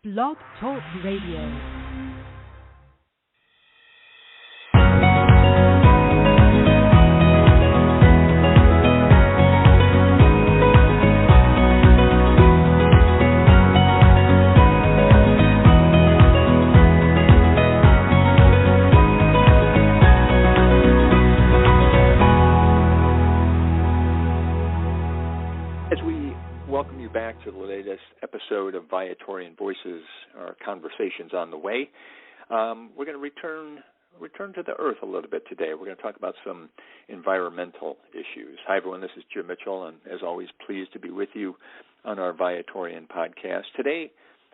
Blog Talk Radio. Back to the latest episode of Viatorian Voices, our conversations on the way. We're going to return to the earth a little bit today. We're going to talk about some environmental issues. Hi, everyone. This is Jim Mitchell, and as always, pleased to be with you on our Viatorian podcast. Today,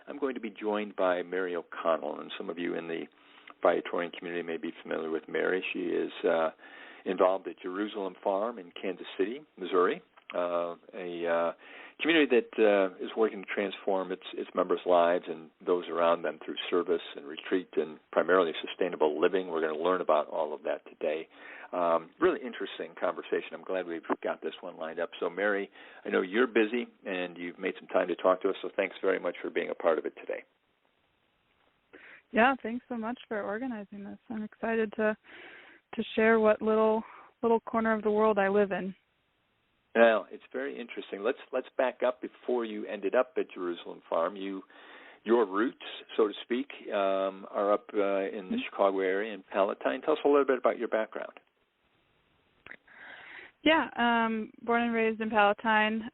I'm going to be joined by Mary O'Connell, and some of you in the Viatorian community may be familiar with Mary. She is involved at Jerusalem Farm in Kansas City, Missouri, a community that is working to transform its members' lives and those around them through service and retreat and primarily sustainable living. We're going to learn about all of that today. Really interesting conversation. I'm glad we've got this one lined up. So, Mary, I know you're busy and you've made some time to talk to us, so thanks very much for being a part of it today. Yeah, thanks so much for organizing this. I'm excited to share what little corner of the world I live in. Well, it's very interesting. Let's back up before you ended up at Jerusalem Farm. Your roots, so to speak, are up in the Chicago area in Palatine. Tell us a little bit about your background. Yeah, born and raised in Palatine,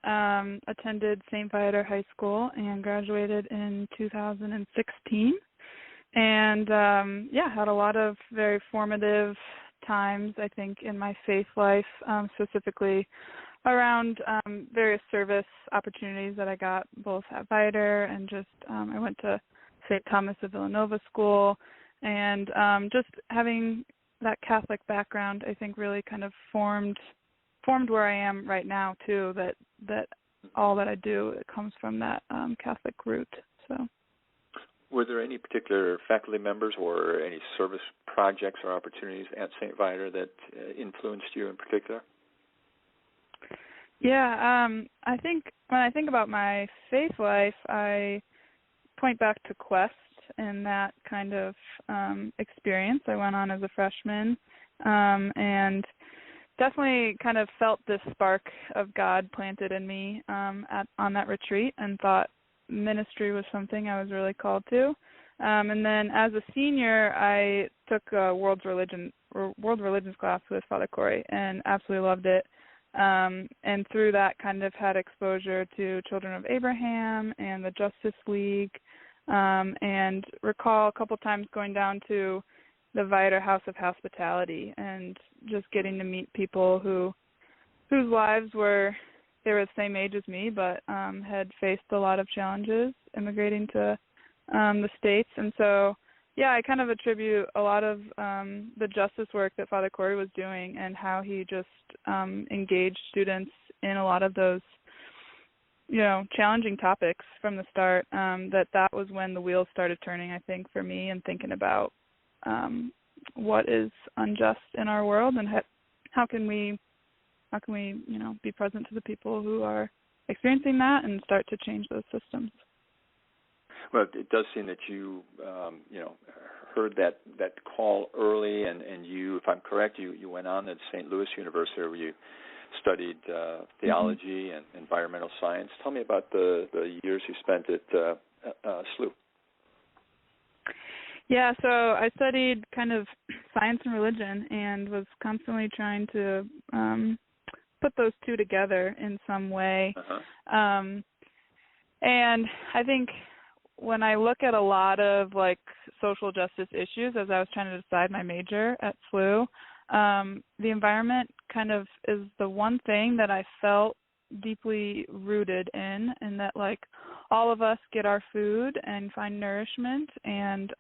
attended Saint Viator High School and graduated in 2016. And, had a lot of very formative times, I think, in my faith life, specifically around various service opportunities that I got both at Viator and just I went to St. Thomas of Villanova School, and just having that Catholic background, I think, really kind of formed where I am right now too. That all that I do, it comes from that Catholic root. So, were there any particular faculty members or any service projects or opportunities at St. Viator that influenced you in particular? Yeah, I think when I think about my faith life, I point back to Quest and that kind of experience I went on as a freshman, and definitely kind of felt this spark of God planted in me on that retreat, and thought ministry was something I was really called to. And then as a senior, I took a world religions class with Father Corey and absolutely loved it. And through that kind of had exposure to Children of Abraham and the Justice League, and recall a couple times going down to the Viator House of Hospitality and just getting to meet people whose lives they were the same age as me, but had faced a lot of challenges immigrating to the States. And so, yeah, I kind of attribute a lot of the justice work that Father Corey was doing and how he just engaged students in a lot of those, challenging topics from the start, that was when the wheels started turning, I think, for me, and thinking about what is unjust in our world and how can we be present to the people who are experiencing that and start to change those systems. Well, it does seem that you, heard that call early, and you, if I'm correct, you went on at St. Louis University where you studied theology and environmental science. Tell me about the years you spent at SLU. Yeah, so I studied kind of science and religion and was constantly trying to put those two together in some way. And I think when I look at a lot of social justice issues as I was trying to decide my major at SLU, the environment kind of is the one thing that I felt deeply rooted in, and that all of us get our food and find nourishment and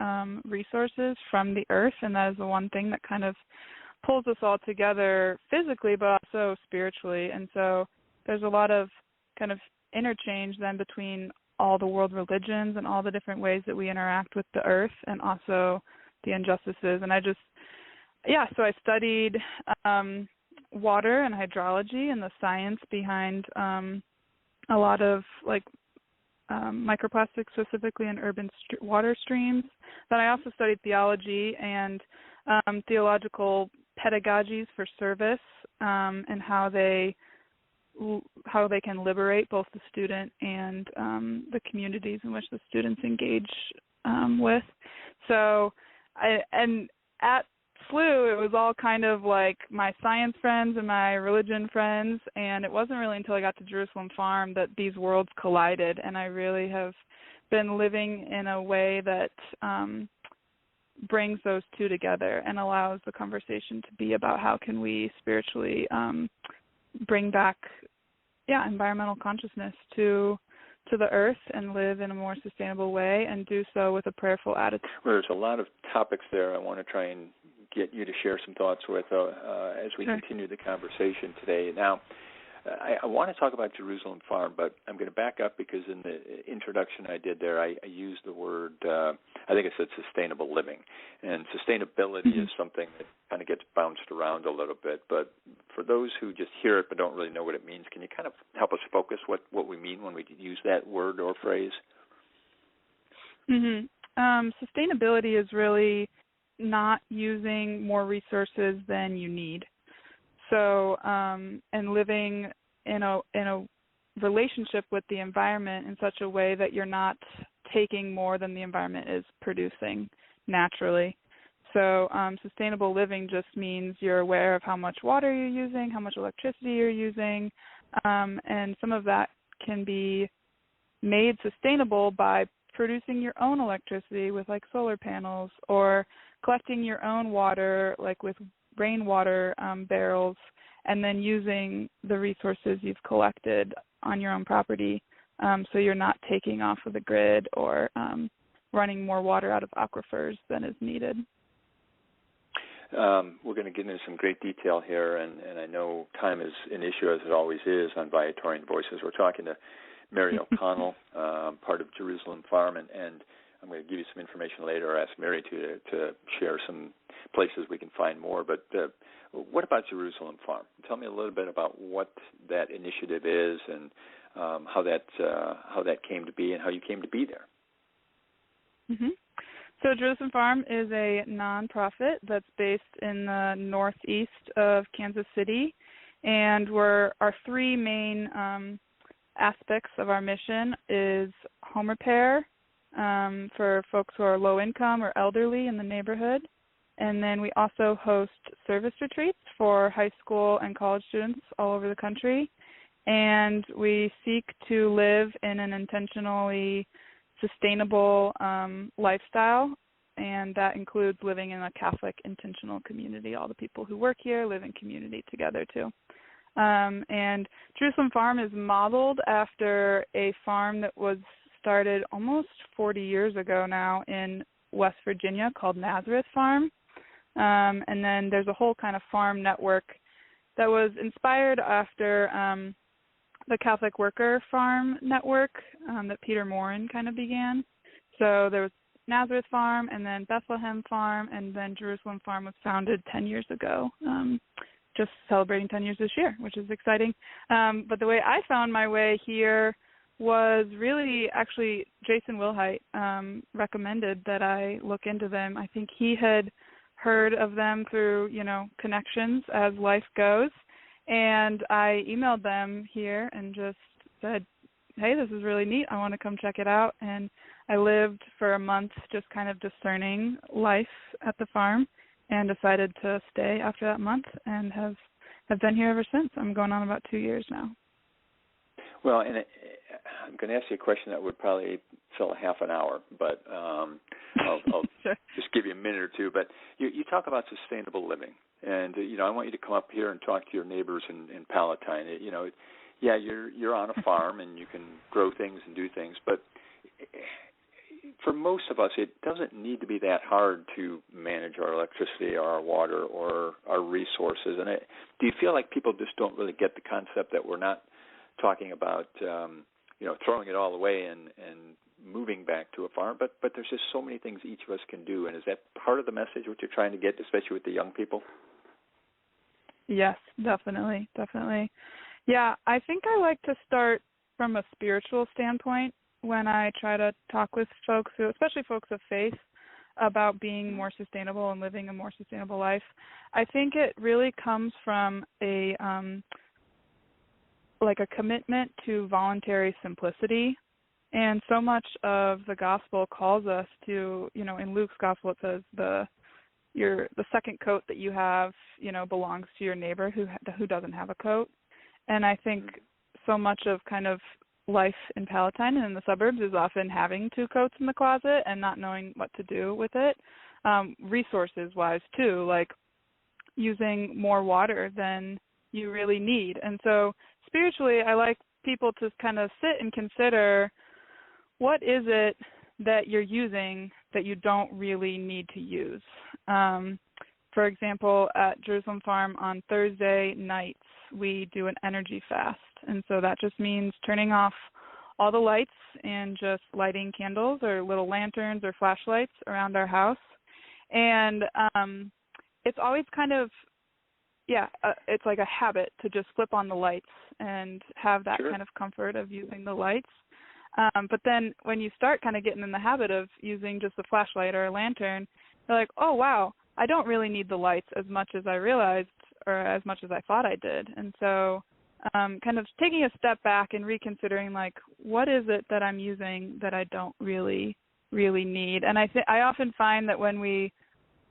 resources from the earth, and that is the one thing that kind of pulls us all together physically but also spiritually. And so there's a lot of kind of interchange then between all the world religions and all the different ways that we interact with the earth and also the injustices. And so I studied water and hydrology and the science behind a lot of microplastics specifically in urban water streams. Then I also studied theology and theological pedagogies for service, and how they can liberate both the student and the communities in which the students engage with. So, at SLU, it was all kind of like my science friends and my religion friends, and it wasn't really until I got to Jerusalem Farm that these worlds collided, and I really have been living in a way that brings those two together and allows the conversation to be about how can we spiritually bring back environmental consciousness to the earth and live in a more sustainable way, and do so with a prayerful attitude. Well, there's a lot of topics there I want to try and get you to share some thoughts with as we continue the conversation today. Now, I want to talk about Jerusalem Farm, but I'm going to back up because in the introduction I did there, I used the word, I think I said sustainable living. And sustainability is something that kind of gets bounced around a little bit. But for those who just hear it but don't really know what it means, can you kind of help us focus what we mean when we use that word or phrase? Sustainability is really not using more resources than you need. So, and living in a relationship with the environment in such a way that you're not taking more than the environment is producing naturally. So, sustainable living just means you're aware of how much water you're using, how much electricity you're using, and some of that can be made sustainable by producing your own electricity with like solar panels, or collecting your own water like with rainwater barrels, and then using the resources you've collected on your own property, so you're not taking off of the grid or running more water out of aquifers than is needed. We're going to get into some great detail here, and I know time is an issue, as it always is, on Viatorian Voices. We're talking to Mary O'Connell, part of Jerusalem Farm, and I'm going to give you some information later, or ask Mary to share some places we can find more. But what about Jerusalem Farm? Tell me a little bit about what that initiative is, and how that came to be, and how you came to be there. So Jerusalem Farm is a nonprofit that's based in the northeast of Kansas City, and our three main aspects of our mission is home repair for folks who are low income or elderly in the neighborhood. And then we also host service retreats for high school and college students all over the country. And we seek to live in an intentionally sustainable lifestyle, and that includes living in a Catholic intentional community. All the people who work here live in community together too. And Jerusalem Farm is modeled after a farm that was started almost 40 years ago now in West Virginia called Nazareth Farm. And then there's a whole kind of farm network that was inspired after the Catholic Worker Farm Network that Peter Morin kind of began. So there was Nazareth Farm, and then Bethlehem Farm, and then Jerusalem Farm was founded 10 years ago, just celebrating 10 years this year, which is exciting. But the way I found my way here was really actually Jason Wilhite recommended that I look into them. I think he had heard of them through, connections as life goes. And I emailed them here and just said, hey, this is really neat. I want to come check it out. And I lived for a month just kind of discerning life at the farm and decided to stay after that month, and have been here ever since. I'm going on about 2 years now. Well, and I'm going to ask you a question that would probably fill a half an hour, but I'll sure. Just give you a minute or two. But you talk about sustainable living, and I want you to come up here and talk to your neighbors in Palatine. You're on a farm and you can grow things and do things, but for most of us, it doesn't need to be that hard to manage our electricity or our water or our resources. And do you feel like people just don't really get the concept that we're not talking about, throwing it all away and moving back to a farm, but there's just so many things each of us can do. And is that part of the message what you're trying to get, especially with the young people? Yes, definitely. Yeah, I think I like to start from a spiritual standpoint when I try to talk with folks, especially folks of faith, about being more sustainable and living a more sustainable life. I think it really comes from a commitment to voluntary simplicity. And so much of the gospel calls us to, in Luke's gospel it says the second coat that you have, belongs to your neighbor who doesn't have a coat. And I think so much of kind of life in Palatine and in the suburbs is often having two coats in the closet and not knowing what to do with it. Resources-wise, too, like using more water than you really need. And so spiritually, I like people to kind of sit and consider, what is it that you're using that you don't really need to use? For example, at Jerusalem Farm on Thursday nights, we do an energy fast. And so that just means turning off all the lights and just lighting candles or little lanterns or flashlights around our house. And it's always kind of, it's like a habit to just flip on the lights and have that kind of comfort of using the lights. But then when you start kind of getting in the habit of using just a flashlight or a lantern, you're like, oh, wow, I don't really need the lights as much as I realized or as much as I thought I did. And so kind of taking a step back and reconsidering, like, what is it that I'm using that I don't really need? And I often find that when we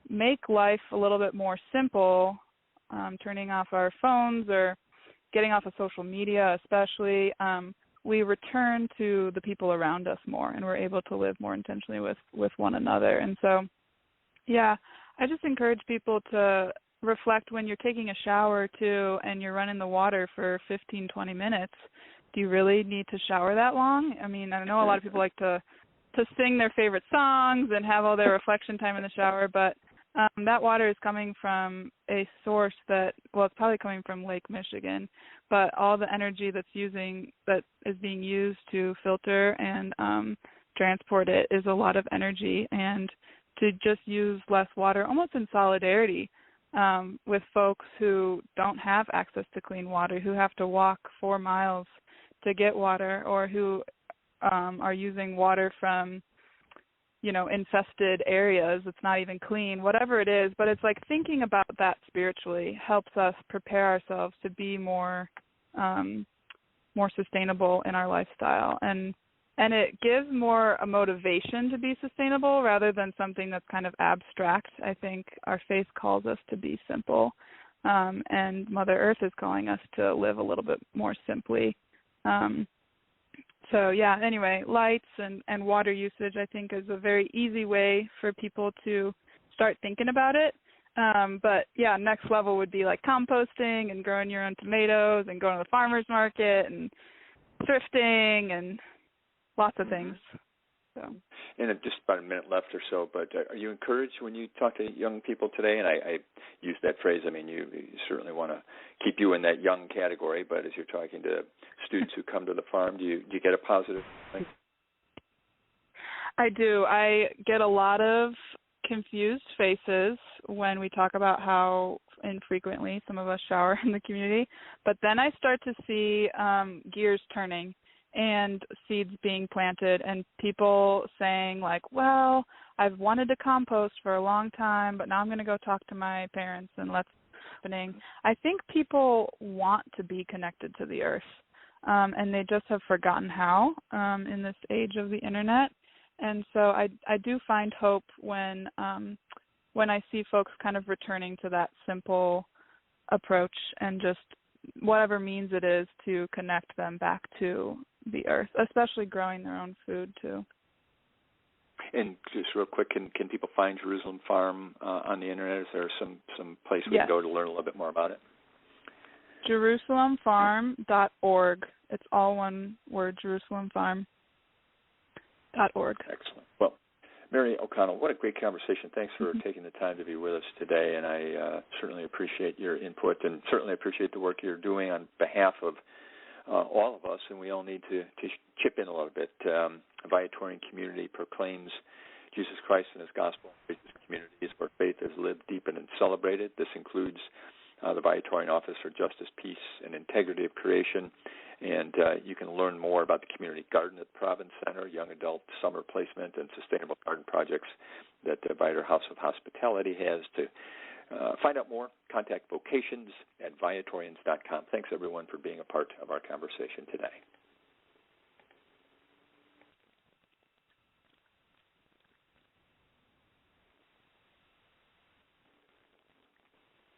make life a little bit more simple, turning off our phones or getting off of social media especially, we return to the people around us more, and we're able to live more intentionally with one another. And so, I just encourage people to reflect when you're taking a shower, too, and you're running the water for 15, 20 minutes. Do you really need to shower that long? I mean, I know a lot of people like to sing their favorite songs and have all their reflection time in the shower, but that water is coming from a source it's probably coming from Lake Michigan, but all the energy that is being used to filter and transport it is a lot of energy. And to just use less water, almost in solidarity with folks who don't have access to clean water, who have to walk 4 miles to get water, or who are using water from infested areas. It's not even clean, whatever it is. But it's like thinking about that spiritually helps us prepare ourselves to be more sustainable in our lifestyle. And it gives more a motivation to be sustainable rather than something that's kind of abstract. I think our faith calls us to be simple, and Mother Earth is calling us to live a little bit more simply. Anyway, lights and water usage, I think, is a very easy way for people to start thinking about it. Next level would be like composting and growing your own tomatoes and going to the farmer's market and thrifting and lots of things. So. And just about a minute left or so, but are you encouraged when you talk to young people today? And I use that phrase. I mean, you certainly want to keep you in that young category, but as you're talking to students who come to the farm, do you get a positive thing? I do. I get a lot of confused faces when we talk about how infrequently some of us shower in the community, but then I start to see gears turning and seeds being planted and people saying like, well, I've wanted to compost for a long time, but now I'm going to go talk to my parents and let's happening. I think people want to be connected to the earth, and they just have forgotten how in this age of the internet. And so I do find hope when I see folks kind of returning to that simple approach and just whatever means it is to connect them back to the earth, especially growing their own food too. And just real quick, can people find Jerusalem Farm on the internet? Is there some place we can go to learn a little bit more about it? JerusalemFarm.org. It's all one word, JerusalemFarm.org. Excellent. Well, Mary O'Connell, what a great conversation. Thanks for taking the time to be with us today, and I certainly appreciate your input and certainly appreciate the work you're doing on behalf of all of us, and we all need to chip in a little bit. The Viatorian community proclaims Jesus Christ and his gospel in communities where faith is lived, deepened, and celebrated. This includes the Viatorian Office for Justice, Peace, and Integrity of Creation. And you can learn more about the community garden at the Province Center, young adult summer placement, and sustainable garden projects that the Viator House of Hospitality has. To find out more, contact vocations@viatorians.com. Thanks, everyone, for being a part of our conversation today.